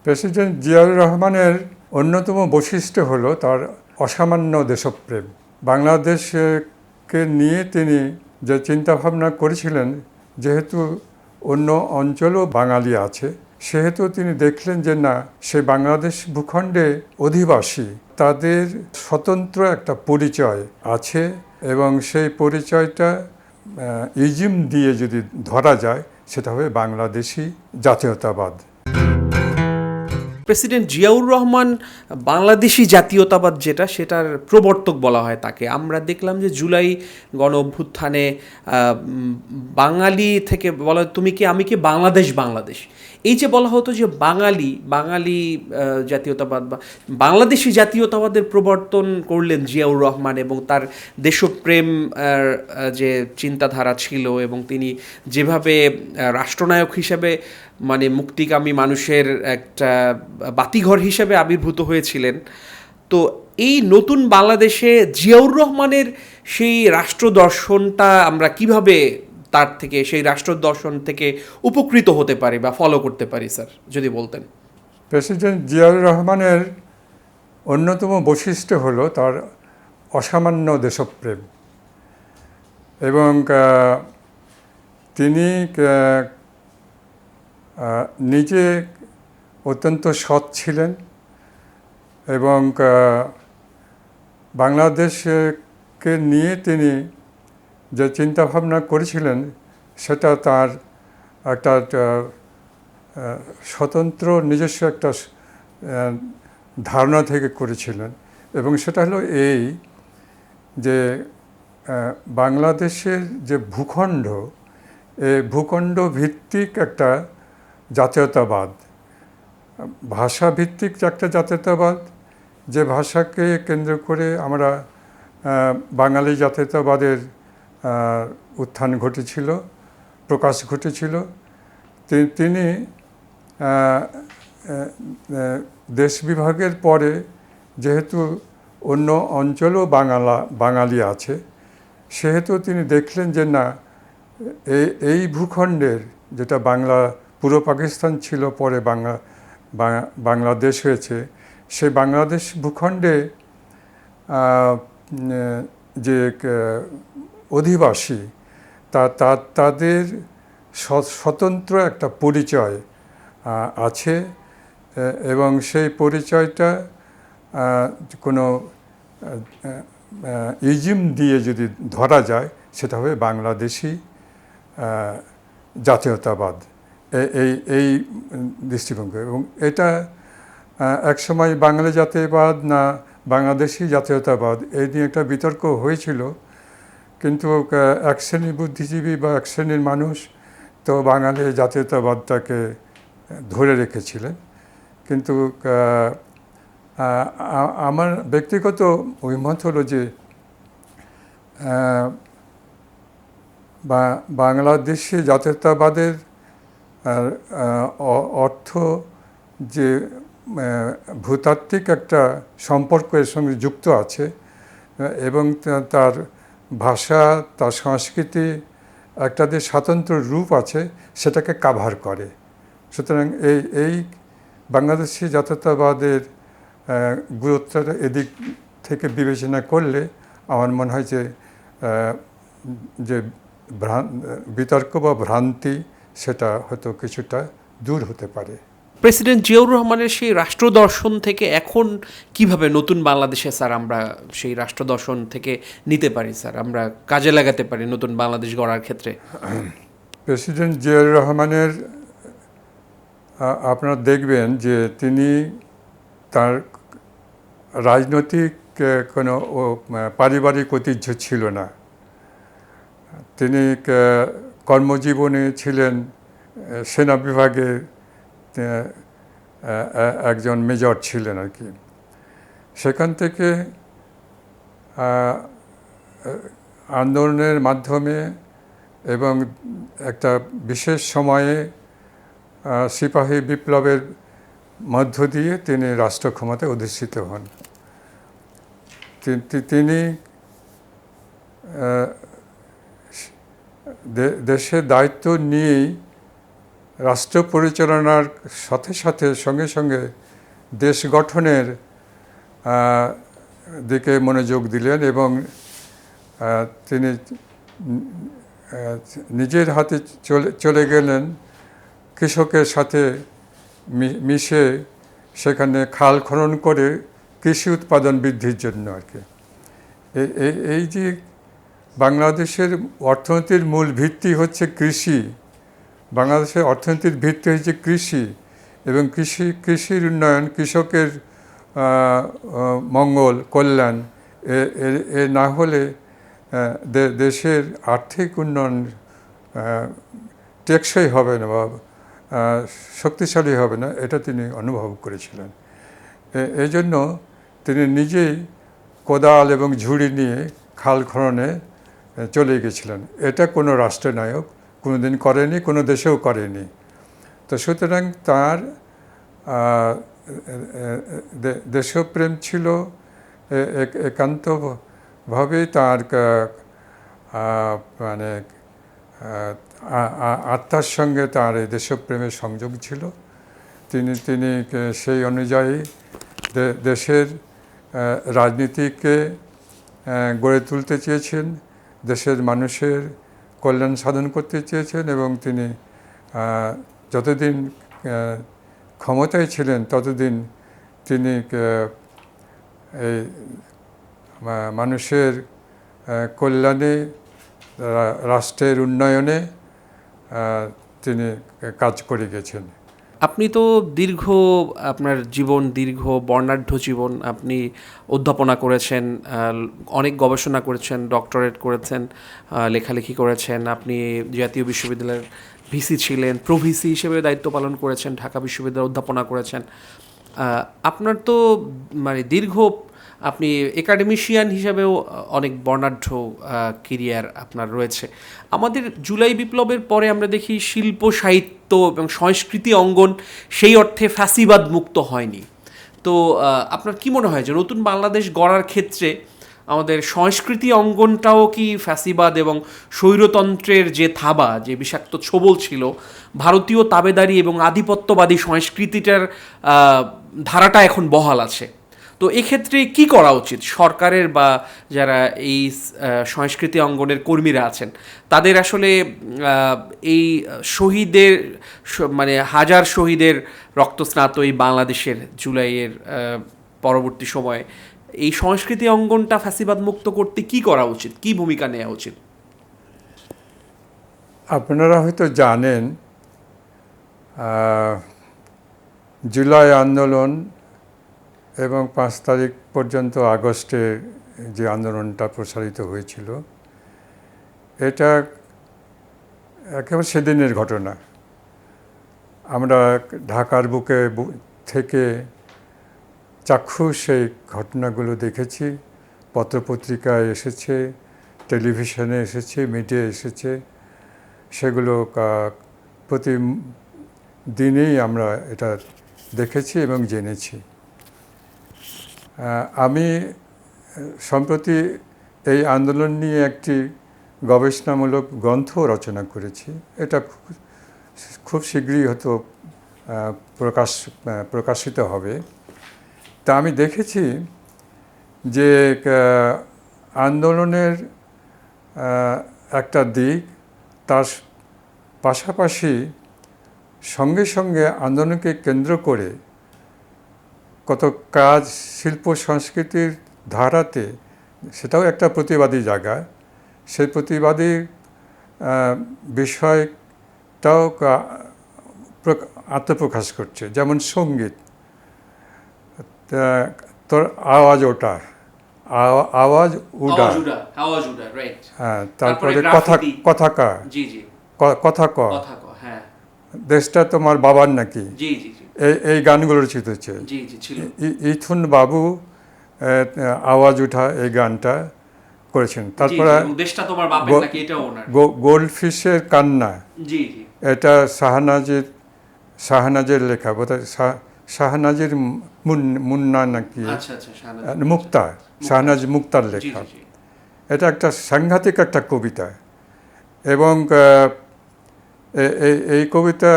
President Ziaur রহমানের অন্যতম বৈশিষ্ট্য হলো তার অসামান্য দেশপ্রেম। বাংলাদেশকে নিয়ে তিনি যে চিন্তাভাবনা করেছিলেন, যেহেতু অন্য অঞ্চলেও বাঙালি আছে, সেহেতু তিনি দেখলেন যে না, সে বাংলাদেশ ভূখণ্ডে অধিবাসী তাদের স্বতন্ত্র একটা পরিচয় আছে এবং সেই পরিচয়টা ইজিম দিয়ে যদি ধরা যায় সেটা হবে বাংলাদেশি জাতীয়তাবাদ। প্রেসিডেন্ট জিয়াউর রহমান বাংলাদেশি জাতীয়তাবাদ সেটার প্রবর্তক বলা হয় তাকে। আমরা দেখলাম যে জুলাই গণ অভ্যুত্থানে বাঙালি থেকে বলা, তুমি কি আমি কি বাংলাদেশ বাংলাদেশ, এই যে বলা হতো যে বাঙালি জাতীয়তাবাদ বা বাংলাদেশি জাতীয়তাবাদের প্রবর্তন করলেন জিয়াউর রহমান, এবং তার দেশপ্রেম যে চিন্তাধারা ছিল এবং তিনি যেভাবে রাষ্ট্রনায়ক হিসেবে মানে মুক্তিকামী মানুষের একটা বাতিঘর হিসেবে আবির্ভূত হয়েছিলেন। তো এই নতুন বাংলাদেশে জিয়াউর রহমানের সেই রাষ্ট্র দর্শনটা আমরা কিভাবে তার থেকে, সেই রাষ্ট্র দর্শন থেকে উপকৃত হতে পারি বা ফলো করতে পারি স্যার, যদি বলতেন। প্রেসিডেন্ট জিয়াউর রহমানের অন্যতম বৈশিষ্ট্য হলো তার অসামান্য দেশপ্রেম এবং তিনি নিজে অত্যন্ত সৎ ছিলেন এবং বাংলাদেশকে নিয়ে তিনি যে চিন্তাভাবনা করেছিলেন সেটা তার একটা স্বতন্ত্র নিজস্ব একটা ধারণা থেকে করেছিলেন। এবং সেটা হলো এই যে বাংলাদেশের যে ভূখণ্ড, এই ভূখণ্ড ভিত্তিক একটা জাতীয়তাবাদ, ভাষা ভিত্তিক একটা জাতীয়তাবাদ, যে ভাষাকে কেন্দ্র করে আমরা বাঙালি জাতীয়তাবাদের উত্থান ঘটেছিল, প্রকাশ ঘটেছিল। তিনি দেশ বিভাগের পরে যেহেতু অন্য অঞ্চলেও বাঙালি আছে, সেহেতু তিনি দেখলেন যে না, এই ভূখণ্ডের, যেটা পূর্ব পাকিস্তান ছিল, পরে বাংলাদেশ হয়েছে, সেই বাংলাদেশ ভূখণ্ডে যে অধিবাসী তাদের স্বতন্ত্র একটা পরিচয় আছে এবং সেই পরিচয়টা কোনো ইজিম দিয়ে যদি ধরা যায় সেটা হবে বাংলাদেশি জাতীয়তাবাদ। এই দৃষ্টিভঙ্গি, এবং এটা একসময় বাঙালি জাতীয়তাবাদ না বাংলাদেশি জাতীয়তাবাদ, এই নিয়ে একটা বিতর্ক হয়েছিল। কিন্তু এক শ্রেণীর বুদ্ধিজীবী বা এক শ্রেণীর মানুষ তো বাঙালি জাতীয়তাবাদটাকে ধরে রেখেছিলেন। কিন্তু আমার ব্যক্তিগত অভিমত হলো যে বাংলাদেশি জাতীয়তাবাদের অর্থ যে ভূতাত্ত্বিক একটা সম্পর্ক এর সঙ্গে যুক্ত আছে এবং তার ভাষা, তার সংস্কৃতি, একটা যে স্বতন্ত্র রূপ আছে, সেটাকে কাভার করে। সুতরাং এই বাংলাদেশি জাতীয়তাবাদের গুরুত্বটা এদিক থেকে বিবেচনা করলে আমার মনে হয় যে বিতর্ক বা ভ্রান্তি সেটা হয়তো কিছুটা দূর হতে পারে। প্রেসিডেন্ট জিয়াউর রহমানের সেই রাষ্ট্র দর্শন থেকে এখন কিভাবে নতুন বাংলাদেশে স্যার আমরা সেই রাষ্ট্র দর্শন থেকে নিতে পারি স্যার, আমরা কাজে লাগাতে পারি নতুন বাংলাদেশ গড়ার ক্ষেত্রে? প্রেসিডেন্ট জিয়াউর রহমানের আপনারা দেখবেন যে তিনি তার রাজনৈতিক কোনো পারিবারিক ঐতিহ্য ছিল না। তিনি কর্মজীবনে ছিলেন সেনা বিভাগে, একজন মেজর ছিলেন আর কি। সেখান থেকে আন্দোলনের মাধ্যমে এবং একটা বিশেষ সময়ে সিপাহী বিপ্লবের মধ্য দিয়ে তিনি রাষ্ট্র ক্ষমতায় অধিষ্ঠিত হন। তিনি দেশের দায়িত্ব নিয়েই রাষ্ট্র পরিচালনার সাথে সাথে সঙ্গে সঙ্গে দেশ গঠনের দিকে মনোযোগ দিলেন এবং তিনি নিজের হাতে চলে গেলেন কৃষকের সাথে মিশে সেখানে খাল খনন করে কৃষি উৎপাদন বৃদ্ধির জন্য আর কি। এই যে বাংলাদেশের অর্থনীতির মূল ভিত্তি হচ্ছে কৃষি, বাংলাদেশের অর্থনীতির ভিত্তি হচ্ছে কৃষি এবং কৃষির উন্নয়ন, কৃষকের মঙ্গল কল্যাণ এ না হলে দেশের আর্থিক উন্নয়ন টেকসই হবে না বা শক্তিশালী হবে না, এটা তিনি অনুভব করেছিলেন। এই জন্য তিনি নিজেই কোদাল এবং ঝুড়ি নিয়ে খাল খননে চলে গেছিলেন। এটা কোনো রাষ্ট্রনায়ক কোনোদিন করেনি, কোনো দেশেও করেনি। তো সুতরাং তার দেশপ্রেম ছিল একান্তভাবে তার মানে আত্মার সঙ্গে তার এই দেশপ্রেমের সংযোগ ছিল। তিনি সেই অনুযায়ী দেশের রাজনীতিকে গড়ে তুলতে চেয়েছেন, দেশের মানুষের কল্যাণ সাধন করতে চেয়েছেন এবং তিনি যতদিন ক্ষমতায় ছিলেন ততদিন তিনি এই মানুষের কল্যাণে, রাষ্ট্রের উন্নয়নে তিনি কাজ করে গেছেন। আপনি তো আপনার জীবন দীর্ঘ বর্ণাঢ্য জীবন, আপনি অধ্যাপনা করেছেন, অনেক গবেষণা করেছেন, ডক্টরেট করেছেন, লেখালেখি করেছেন, আপনি জাতীয় বিশ্ববিদ্যালয়ের ভিসি ছিলেন, প্রভিসি হিসেবে দায়িত্ব পালন করেছেন, ঢাকা বিশ্ববিদ্যালয়ে অধ্যাপনা করেছেন। আপনার তো মানে আপনি একাডেমিশিয়ান হিসাবেও অনেক বর্ণাঢ্য কেরিয়ার আপনার রয়েছে। আমাদের জুলাই বিপ্লবের পরে আমরা দেখি শিল্প সাহিত্য এবং সংস্কৃতি অঙ্গন সেই অর্থে ফ্যাসিবাদ মুক্ত হয়নি। তো আপনার কি মনে হয় যে নতুন বাংলাদেশ গড়ার ক্ষেত্রে আমাদের সংস্কৃতি অঙ্গনটাও কি ফ্যাসিবাদ এবং স্বৈরতন্ত্রের যে থাবা, যে বিষাক্ত ছোবল ছিল, ভারতীয় তাবেদারি এবং আধিপত্যবাদী সংস্কৃতিটার ধারাটা এখন বহাল আছে? তো এক্ষেত্রে কি করা উচিত সরকারের বা যারা এই সংস্কৃতি অঙ্গনের কর্মীরা আছেন তাদের? আসলে এই শহীদের মানে হাজার শহীদের রক্তস্নাত এই বাংলাদেশের জুলাইয়ের পরবর্তী সময়ে এই সংস্কৃতি অঙ্গনটা ফ্যাসিবাদ মুক্ত করতে কি করা উচিত, কি ভূমিকা নেওয়া উচিত? আপনারা হয়তো জানেন জুলাই আন্দোলন এবং 5 তারিখ পর্যন্ত আগস্টে যে আন্দোলনটা প্রসারিত হয়েছিল, এটা একেবারে সেদিনের ঘটনা। আমরা ঢাকার বুকে থেকে চাক্ষুষ সেই ঘটনাগুলো দেখেছি, পত্রপত্রিকায় এসেছে, টেলিভিশনে এসেছে, মিডিয়ায় এসেছে, সেগুলো প্রতিদিনেই আমরা এটা দেখেছি এবং জেনেছি। আমি সম্প্রতি এই আন্দোলন নিয়ে একটি গবেষণামূলক গ্রন্থ রচনা করেছি। এটা খুব শীঘ্রই হয়তো প্রকাশিত হবে। তা আমি দেখেছি যে আন্দোলনের একটা দিক, তার পাশাপাশি সঙ্গে সঙ্গে আন্দোলনকে কেন্দ্র করে কত কাজ শিল্প সংস্কৃতির ধারাতে, সেটাও একটা প্রতিবাদী জায়গা, সেই প্রতিবাদী বিষয়টাও আত্মপ্রকাশ করছে। যেমন সঙ্গীত, তোর আওয়াজ ওটা, আওয়াজ উডা, হ্যাঁ, তারপরে কথা ক, দেশটা তোমার বাবার নাকি, এই গানগুলো রচিত হচ্ছে। ইথুন বাবু আওয়াজ উঠা এই গানটা করেছেন। তারপরে গোল্ডফিশের কান্না, এটা শাহনাজের লেখা, বোধহয় শাহনাজের মুন্না নাকি, মুক্তা, শাহনাজ মুক্তার লেখা। এটা একটা সাংঘাতিক একটা কবিতা এবং এই কবিতা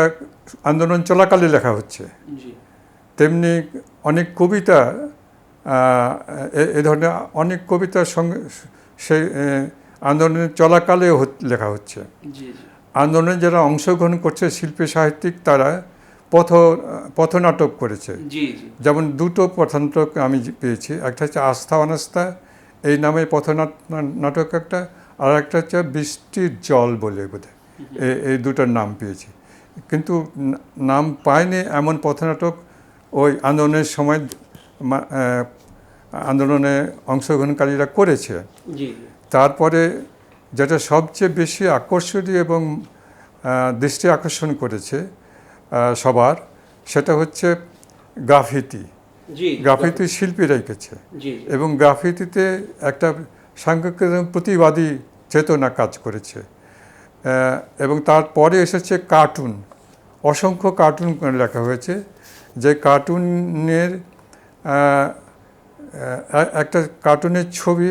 আন্দোলন চলাকালে লেখা হচ্ছে। জি তেমনি অনেক কবিতা এ ধরনের অনেক কবিতার সঙ্গে সেই আন্দোলনের চলাকালেও লেখা হচ্ছে। জি জি আন্দোলনে যারা অংশগ্রহণ করছে শিল্পী সাহিত্যিক তারা পথনাটক করেছে। জি জি যেমন দুটো পথনাটক আমি পেয়েছি, একটা হচ্ছে আস্থা অনাস্থা এই নামে নাটক একটা, আর একটা হচ্ছে বৃষ্টির জল বলে বোধহয়, এই দুটোর নাম পেয়েছি। কিন্তু নাম পায়নি এমন পথনাটক ওই আন্দোলনের সময় আন্দোলনে অংশগ্রহণকারীরা করেছে। জি তারপরে যেটা সবচেয়ে বেশি আকর্ষণীয় এবং দৃষ্টি আকর্ষণ করেছে সবার, সেটা হচ্ছে গ্রাফিতি। জি গ্রাফিতি শিল্পীরা এঁকেছে জি এবং গ্রাফিতিতে একটা সাংঘাতিক প্রতিবাদী চেতনা কাজ করেছে। এবং তারপরে এসেছে কার্টুন, অসংখ্য কার্টুন লেখা হয়েছে, যে কার্টুনের একটা কার্টুনের ছবি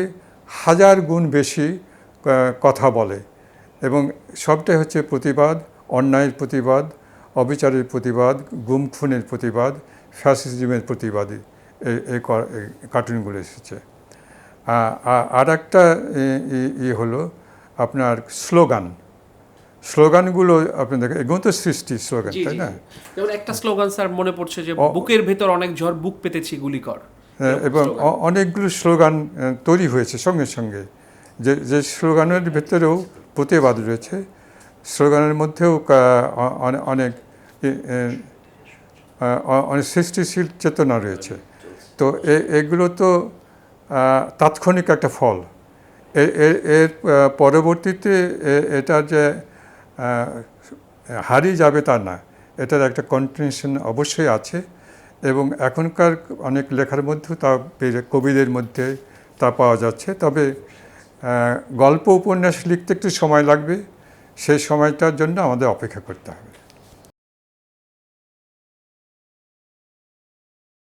1000 গুণ বেশি কথা বলে এবং সবটাই হচ্ছে প্রতিবাদ, অন্যায়ের প্রতিবাদ, অবিচারের প্রতিবাদ, গুম খুনের প্রতিবাদ, ফ্যাসিজমের প্রতিবাদী এই কার্টুনগুলো এসেছে। আর একটা হলো আপনার স্লোগানগুলো আপনি দেখেন, এগুলো তো সৃষ্টি স্লোগান, তাই না? যেমন একটা স্লোগান স্যার মনে পড়ছে যে বুকের ভেতর অনেক ঝড়, বুক পেতেছি গুলি কর। এবং অনেকগুলো স্লোগান তৈরি হয়েছে সঙ্গে সঙ্গে, যে স্লোগানের ভেতরেও প্রতিবাদ রয়েছে, স্লোগানের মধ্যেও অনেক অনেক সৃষ্টিশীল চেতনা রয়েছে। তো এগুলো তো তাৎক্ষণিক একটা ফল। এর পরবর্তীতে এটা যে হারিয়ে যাবে তা না, এটার একটা কন্টিনিউশন অবশ্যই আছে এবং এখনকার অনেক লেখার মধ্যেও তা কবিদের মধ্যে তা পাওয়া যাচ্ছে। তবে গল্প উপন্যাস লিখতে একটু সময় লাগবে, সেই সময়টার জন্য আমাদের অপেক্ষা করতে হবে।